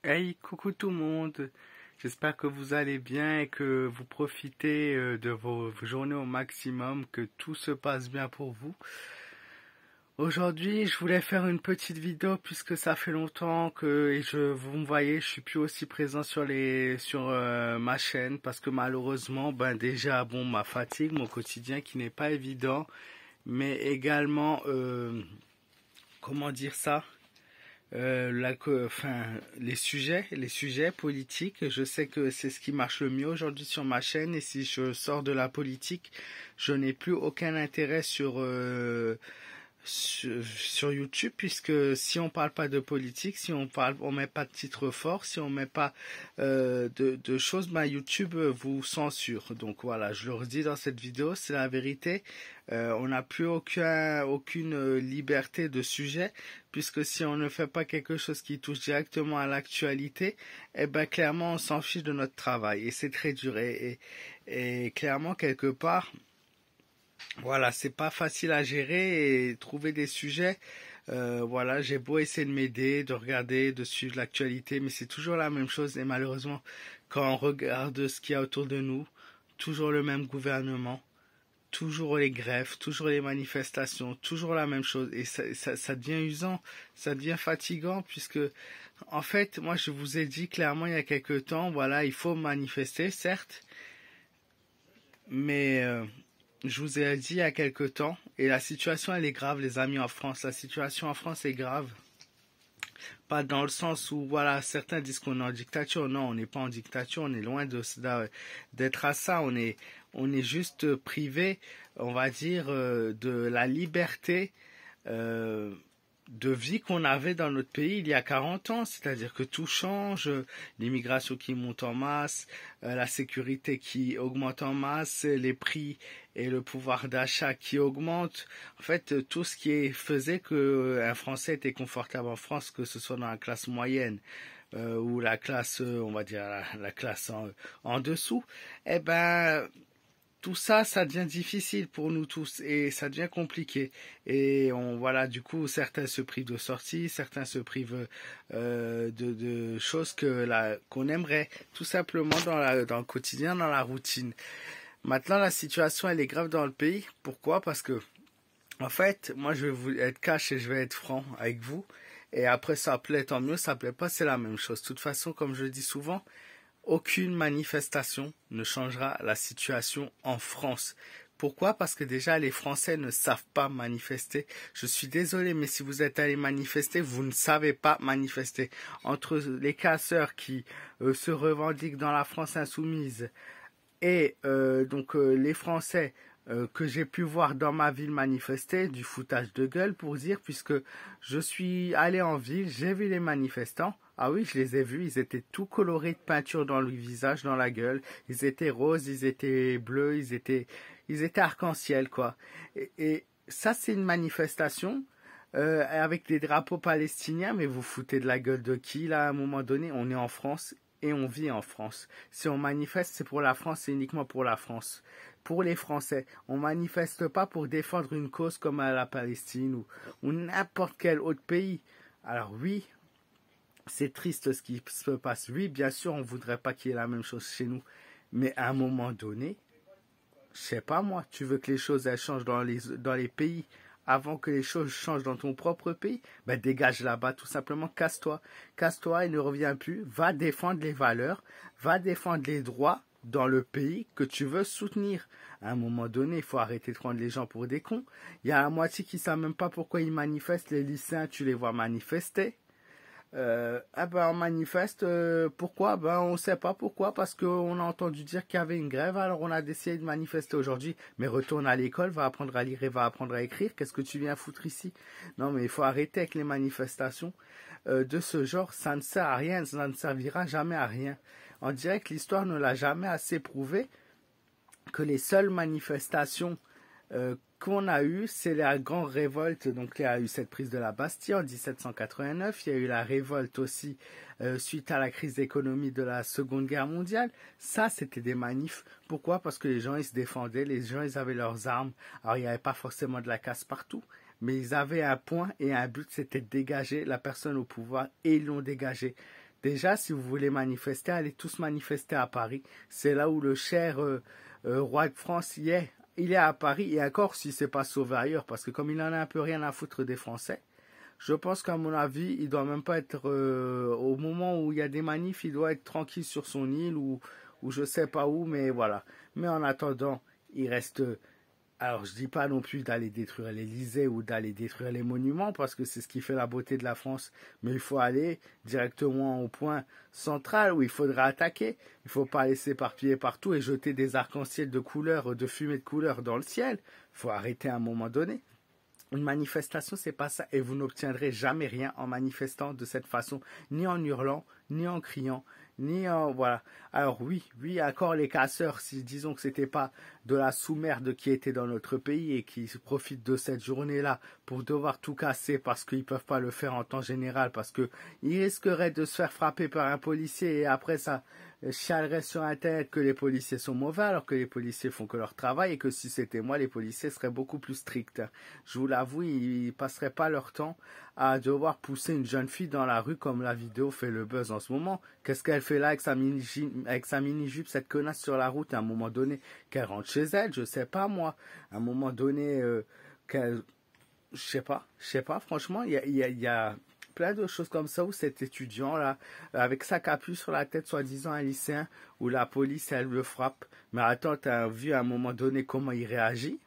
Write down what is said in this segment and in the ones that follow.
Hey, coucou tout le monde. J'espère que vous allez bien et que vous profitez de vos journées au maximum, que tout se passe bien pour vous. Aujourd'hui, je voulais faire une petite vidéo puisque ça fait longtemps que vous me voyez, je suis plus aussi présent sur ma chaîne parce que malheureusement, ben déjà bon ma fatigue, mon quotidien qui n'est pas évident, mais également comment dire ça? Les sujets politiques, je sais que c'est ce qui marche le mieux aujourd'hui sur ma chaîne et si je sors de la politique, je n'ai plus aucun intérêt sur YouTube puisque si on parle pas de politique, si on met pas de titre fort, si on met pas de choses, ben YouTube vous censure. Donc voilà, je le redis dans cette vidéo, c'est la vérité. On n'a plus aucune liberté de sujet puisque si on ne fait pas quelque chose qui touche directement à l'actualité, eh ben clairement on s'en fiche de notre travail et c'est très dur et clairement quelque part. Voilà, c'est pas facile à gérer et trouver des sujets. Voilà, j'ai beau essayer de m'aider, de regarder, de suivre l'actualité, mais c'est toujours la même chose. Et malheureusement, quand on regarde ce qu'il y a autour de nous, toujours le même gouvernement, toujours les grèves, toujours les manifestations, toujours la même chose. Et ça devient usant, ça devient fatigant, puisque, en fait, moi je vous ai dit clairement il y a quelque temps, voilà, il faut manifester, certes, mais je vous ai dit il y a quelque temps, et la situation elle est grave, les amis, en France. La situation en France est grave. Pas dans le sens où, voilà, certains disent qu'on est en dictature. Non, on n'est pas en dictature, on est loin d'être à ça. On est juste privé, on va dire, de la liberté euh, de vie qu'on avait dans notre pays il y a 40 ans, c'est-à-dire que tout change, l'immigration qui monte en masse, la sécurité qui augmente en masse, les prix et le pouvoir d'achat qui augmente. En fait, tout ce qui faisait que un Français était confortable en France, que ce soit dans la classe moyenne ou la classe, on va dire la classe en dessous, eh ben tout ça, ça devient difficile pour nous tous et ça devient compliqué. Et voilà, du coup, certains se privent de sorties, certains se privent de choses qu'on aimerait, tout simplement dans le quotidien, dans la routine. Maintenant, la situation, elle est grave dans le pays. Pourquoi? Parce que, en fait, moi, je vais vous être cash et je vais être franc avec vous. Et après, ça plaît, tant mieux, ça plaît pas, c'est la même chose. De toute façon, comme je le dis souvent, aucune manifestation ne changera la situation en France. Pourquoi? Parce que déjà les Français ne savent pas manifester. Je suis désolé, mais si vous êtes allé manifester, vous ne savez pas manifester. Entre les casseurs qui se revendiquent dans la France insoumise et les Français que j'ai pu voir dans ma ville manifester, du foutage de gueule pour dire, puisque je suis allé en ville, j'ai vu les manifestants. Ah oui, je les ai vus, ils étaient tout colorés de peinture dans le visage, dans la gueule. Ils étaient roses, ils étaient bleus, ils étaient arc-en-ciel, quoi. Et ça, c'est une manifestation avec des drapeaux palestiniens, mais vous foutez de la gueule de qui, là, à un moment donné? On est en France et on vit en France. Si on manifeste, c'est pour la France, c'est uniquement pour la France. Pour les Français, on manifeste pas pour défendre une cause comme à la Palestine ou n'importe quel autre pays. Alors oui, c'est triste ce qui se passe. Oui, bien sûr, on voudrait pas qu'il y ait la même chose chez nous. Mais à un moment donné, je sais pas moi, tu veux que les choses elles changent dans les pays avant que les choses changent dans ton propre pays, ben dégage là-bas tout simplement, casse-toi. Casse-toi et ne reviens plus, va défendre les valeurs, va défendre les droits dans le pays que tu veux soutenir. À un moment donné, il faut arrêter de prendre les gens pour des cons. Il y a la moitié qui ne savent même pas pourquoi ils manifestent. Les lycéens, tu les vois manifester. On manifeste. Pourquoi? Ben, on sait pas pourquoi. Parce qu'on a entendu dire qu'il y avait une grève, alors on a décidé de manifester aujourd'hui. Mais retourne à l'école, va apprendre à lire et va apprendre à écrire. Qu'est-ce que tu viens foutre ici? Non, mais il faut arrêter avec les manifestations de ce genre. Ça ne sert à rien, ça ne servira jamais à rien. On dirait que l'histoire ne l'a jamais assez prouvé que les seules manifestations qu'on a eu, c'est la grande révolte. Donc il y a eu cette prise de la Bastille en 1789, il y a eu la révolte aussi suite à la crise d'économie de la Seconde Guerre mondiale. Ça, c'était des manifs. Pourquoi? Parce que les gens, ils se défendaient, les gens, ils avaient leurs armes. Alors il n'y avait pas forcément de la casse partout, mais ils avaient un point et un but, c'était de dégager la personne au pouvoir, et ils l'ont dégagé. Déjà, si vous voulez manifester, allez tous manifester à Paris. C'est là où le cher roi de France y est. Il est à Paris, et encore si c'est pas sauvé ailleurs, parce que comme il en a un peu rien à foutre des Français, je pense qu'à mon avis, il doit même pas être au moment où il y a des manifs, il doit être tranquille sur son île ou je sais pas où, mais voilà. Mais en attendant, il reste. Alors, je dis pas non plus d'aller détruire l'Élysée ou d'aller détruire les monuments, parce que c'est ce qui fait la beauté de la France. Mais il faut aller directement au point central où il faudra attaquer. Il ne faut pas aller s'éparpiller partout et jeter des arcs-en-ciel de couleurs, de fumée de couleurs dans le ciel. Il faut arrêter à un moment donné. Une manifestation, c'est pas ça. Et vous n'obtiendrez jamais rien en manifestant de cette façon, ni en hurlant, ni en criant, ni en... Voilà. Alors oui, encore les casseurs, si disons que c'était pas de la sous-merde qui était dans notre pays et qui profitent de cette journée-là pour devoir tout casser parce qu'ils peuvent pas le faire en temps général, parce que ils risqueraient de se faire frapper par un policier et après ça chialerait sur Internet que les policiers sont mauvais alors que les policiers font que leur travail et que si c'était moi, les policiers seraient beaucoup plus stricts. Je vous l'avoue, ils passeraient pas leur temps à devoir pousser une jeune fille dans la rue comme la vidéo fait le buzz en ce moment. Qu'est-ce qu'elle fait là avec sa mini-jupe, cette connasse sur la route à un moment donné, qu'elle rentre chez elle, je sais pas moi. À un moment donné, qu'elle... Je sais pas, franchement, il y a plein de choses comme ça où cet étudiant-là, avec sa capuche sur la tête, soi-disant un lycéen, où la police, elle le frappe. Mais attends, t'as vu à un moment donné comment il réagit?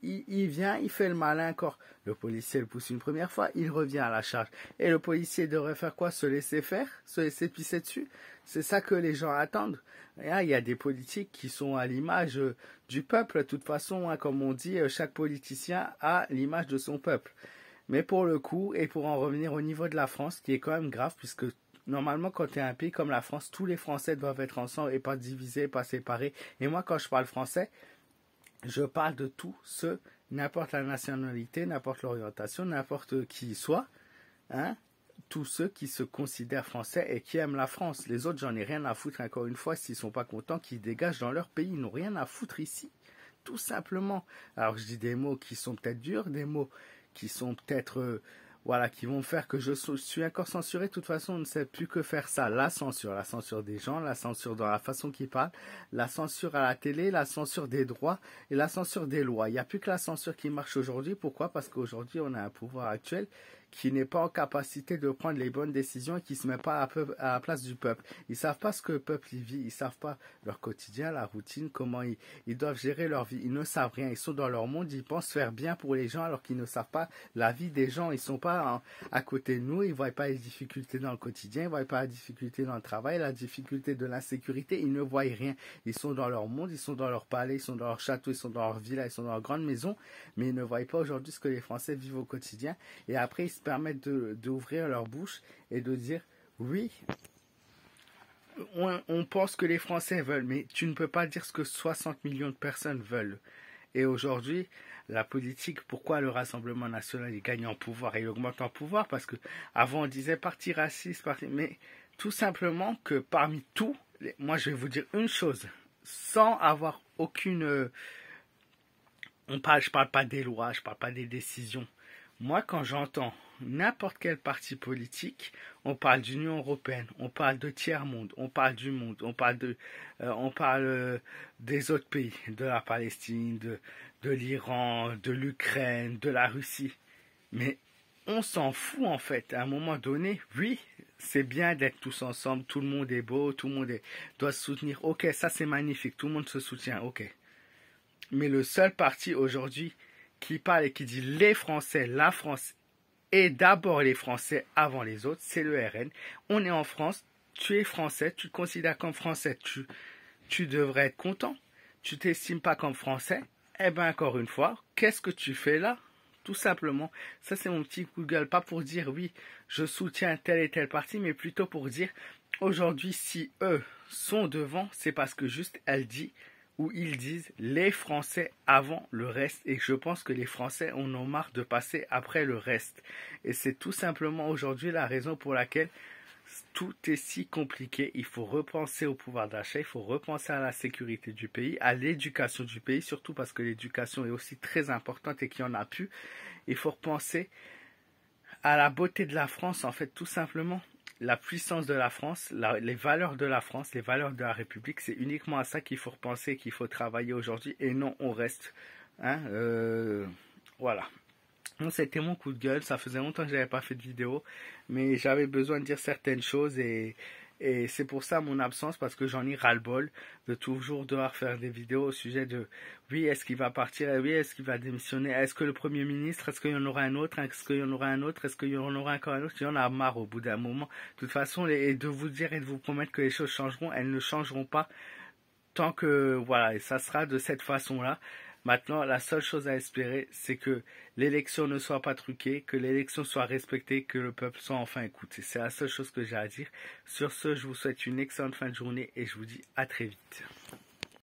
Il vient, il fait le malin encore. Le policier le pousse une première fois, il revient à la charge. Et le policier devrait faire quoi? Se laisser faire? Se laisser pisser dessus? C'est ça que les gens attendent. Et là, il y a des politiques qui sont à l'image du peuple. De toute façon, hein, comme on dit, chaque politicien a l'image de son peuple. Mais pour le coup, et pour en revenir au niveau de la France, qui est quand même grave, puisque normalement, quand tu es un pays comme la France, tous les Français doivent être ensemble et pas divisés, pas séparés. Et moi, quand je parle français, je parle de tous ceux, n'importe la nationalité, n'importe l'orientation, n'importe qui soit, hein, tous ceux qui se considèrent français et qui aiment la France. Les autres, j'en ai rien à foutre, encore une fois, s'ils sont pas contents, qu'ils dégagent dans leur pays. Ils n'ont rien à foutre ici, tout simplement. Alors, je dis des mots qui sont peut-être durs, des mots qui sont peut-être... voilà, qui vont faire que je suis encore censuré. De toute façon, on ne sait plus que faire ça. La censure des gens, la censure dans la façon qu'ils parlent, la censure à la télé, la censure des droits et la censure des lois. Il n'y a plus que la censure qui marche aujourd'hui. Pourquoi? Parce qu'aujourd'hui, on a un pouvoir actuel qui n'est pas en capacité de prendre les bonnes décisions et qui ne se met pas à la place du peuple. Ils ne savent pas ce que le peuple y vit, ils ne savent pas leur quotidien, la routine, comment ils doivent gérer leur vie. Ils ne savent rien, ils sont dans leur monde, ils pensent faire bien pour les gens alors qu'ils ne savent pas la vie des gens. Ils ne sont pas à côté de nous, ils ne voient pas les difficultés dans le quotidien, ils ne voient pas la difficulté dans le travail, la difficulté de l'insécurité, ils ne voient rien. Ils sont dans leur monde, ils sont dans leur palais, ils sont dans leur château, ils sont dans leur villa, ils sont dans leur grande maison, mais ils ne voient pas aujourd'hui ce que les Français vivent au quotidien. Et après, ils se permettent d'ouvrir leur bouche et de dire oui, on pense que les Français veulent, mais tu ne peux pas dire ce que 60 millions de personnes veulent. Et aujourd'hui, la politique, pourquoi le Rassemblement national il gagne en pouvoir et il augmente en pouvoir? Parce que avant on disait parti raciste, mais tout simplement que parmi tout, moi je vais vous dire une chose, sans avoir aucune... je parle pas des lois, je parle pas des décisions. Moi, quand j'entends n'importe quel parti politique, on parle d'Union européenne, on parle de tiers-monde, on parle du monde, on parle des autres pays, de la Palestine, de l'Iran, de l'Ukraine, de la Russie. Mais on s'en fout en fait. À un moment donné, oui, c'est bien d'être tous ensemble, tout le monde est beau, tout le monde doit se soutenir. Ok, ça c'est magnifique, tout le monde se soutient, ok. Mais le seul parti aujourd'hui qui parle et qui dit les Français, la France et d'abord les Français avant les autres, c'est le RN. On est en France, tu es français, tu te considères comme français, tu devrais être content. Tu t'estimes pas comme français, eh bien encore une fois, qu'est-ce que tu fais là? Tout simplement, ça c'est mon petit coup de gueule, pas pour dire oui, je soutiens tel et tel parti, mais plutôt pour dire aujourd'hui si eux sont devant, c'est parce que juste elle dit où ils disent les Français avant le reste et je pense que les Français en ont marre de passer après le reste. Et c'est tout simplement aujourd'hui la raison pour laquelle tout est si compliqué. Il faut repenser au pouvoir d'achat, il faut repenser à la sécurité du pays, à l'éducation du pays, surtout parce que l'éducation est aussi très importante et qu'il n'y en a plus. Il faut repenser à la beauté de la France, en fait, tout simplement. la puissance de la France, les valeurs de la France, les valeurs de la République, c'est uniquement à ça qu'il faut repenser, qu'il faut travailler aujourd'hui, et non on reste. Hein, voilà. Donc c'était mon coup de gueule, ça faisait longtemps que j'avais pas fait de vidéo, mais j'avais besoin de dire certaines choses et c'est pour ça mon absence, parce que j'en ai ras-le-bol de toujours devoir faire des vidéos au sujet de oui, est-ce qu'il va partir, oui, est-ce qu'il va démissionner, est-ce que le Premier ministre, est-ce qu'il y en aura un autre, est-ce qu'il y en aura un autre, est-ce qu'il y en aura encore un autre, il y en a marre au bout d'un moment. De toute façon, et de vous dire et de vous promettre que les choses changeront, elles ne changeront pas tant que, voilà, et ça sera de cette façon-là. Maintenant, la seule chose à espérer, c'est que l'élection ne soit pas truquée, que l'élection soit respectée, que le peuple soit enfin écouté. C'est la seule chose que j'ai à dire. Sur ce, je vous souhaite une excellente fin de journée et je vous dis à très vite.